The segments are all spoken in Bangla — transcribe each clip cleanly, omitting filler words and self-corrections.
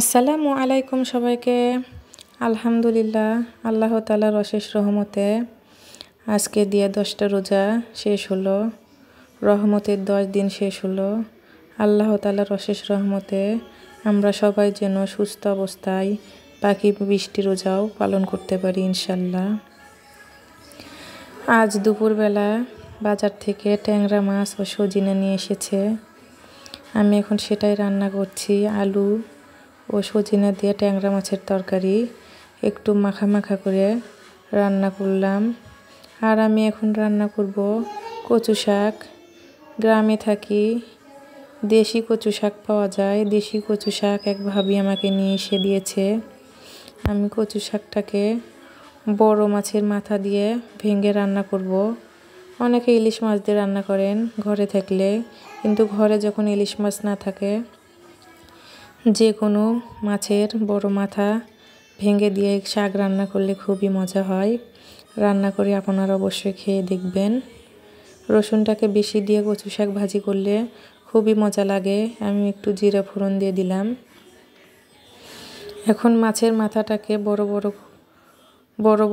আসসালামু আলাইকুম সবাইকে। আলহামদুলিল্লাহ, আল্লাহ তাআলার অশেষ রহমতে আজকে দিয়ে 10টা রোজা শেষ হলো। রহমতের 10 দিন শেষ হলো। আল্লাহ তাআলার অশেষ রহমতে আমরা সবাই যেন সুস্থ অবস্থায় বাকি 20টি রোজাও পালন করতে পারি ইনশাল্লাহ। আজ দুপুরবেলা বাজার থেকে ট্যাংরা মাছ ও সজিনা নিয়ে এসেছে। আমি এখন সেটাই রান্না করছি। আলু ও সজিনা দিয়ে ট্যাংরা মাছের তরকারি একটু মাখা মাখা করে রান্না করলাম। আর আমি এখন রান্না করব কচু শাক। গ্রামে থাকি, দেশি কচু শাক পাওয়া যায়। দেশি কচু শাক এক ভাবি আমাকে নিয়ে এসে দিয়েছে। আমি কচু শাকটাকে বড় মাছের মাথা দিয়ে ভেঙে রান্না করব। অনেকে ইলিশ মাছ দিয়ে রান্না করেন ঘরে থাকলে, কিন্তু ঘরে যখন ইলিশ মাছ না থাকে, যে কোনো মাছের বড় মাথা ভেঙে দিয়ে শাক রান্না করলে খুবই মজা হয়। রান্না করে আপনারা অবশ্যই খেয়ে দেখবেন। রসুনটাকে বেশি দিয়ে কচু শাক ভাজি করলে খুবই মজা লাগে। আমি একটু জিরা ফোড়ন দিয়ে দিলাম। এখন মাছের মাথাটাকে বড়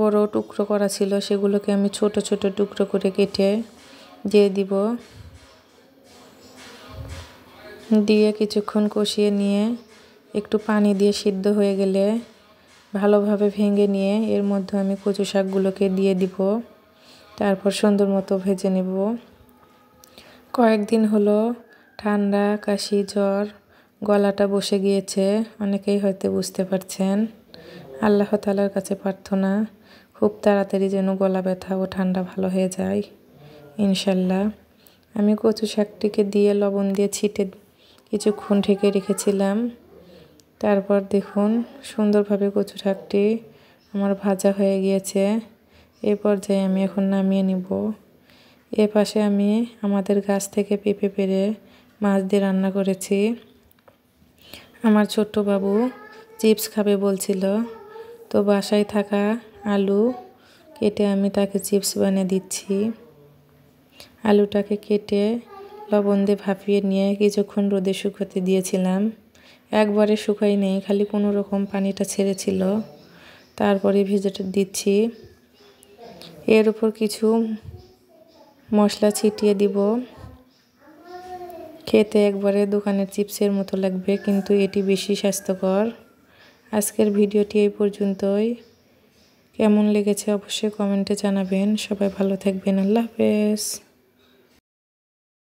বড় টুকরো করা ছিল, সেগুলোকে আমি ছোট ছোট টুকরো করে কেটে দিয়ে দিব। দিয়ে কিছুক্ষণ কষিয়ে নিয়ে একটু পানি দিয়ে সিদ্ধ হয়ে গেলে ভালোভাবে ভেঙে নিয়ে এর মধ্যে আমি কচু শাকগুলোকে দিয়ে দিব। তারপর সুন্দর মতো ভেজে নেব। কয়েকদিন হলো ঠান্ডা, কাশি, জ্বর, গলাটা বসে গিয়েছে। অনেকেই হয়তো বুঝতে পারছেন। আল্লাহ তাআলার কাছে প্রার্থনা খুব তাড়াতাড়ি যেন গলা ব্যথা ও ঠান্ডা ভালো হয়ে যায় ইনশাল্লাহ। আমি কচু শাকটিকে দিয়ে লবণ দিয়ে ছিটে কিছুক্ষণ ঢেকে রেখেছিলাম। তারপর দেখুন সুন্দরভাবে কচু শাকটি আমার ভাজা হয়ে গিয়েছে। এই পর্যায়ে আমি এখন নামিয়ে নিব। এ পাশে আমি আমাদের গাছ থেকে পেঁপে পেড়ে মাছ দিয়ে রান্না করেছি। আমার ছোট্ট বাবু চিপস খাবে বলছিল, তো বাসায় থাকা আলু কেটে আমি তাকে চিপস বানিয়ে দিচ্ছি। আলুটাকে কেটে লবণ দিয়ে ভাপিয়ে নিয়ে কিছুক্ষণ রোদে শুকাতে দিয়েছিলাম। একবারে শুকাই নেই, খালি কোনো রকম পানিটা ছেড়েছিল। তারপরে ভেজেটা দিচ্ছি। এর উপর কিছু মশলা ছিটিয়ে দিব। খেতে একবারে দোকানের চিপসের মতো লাগবে, কিন্তু এটি বেশি স্বাস্থ্যকর। আজকের ভিডিওটি এই পর্যন্তই। কেমন লেগেছে অবশ্যই কমেন্টে জানাবেন। সবাই ভালো থাকবেন। আল্লাহ হাফেজ।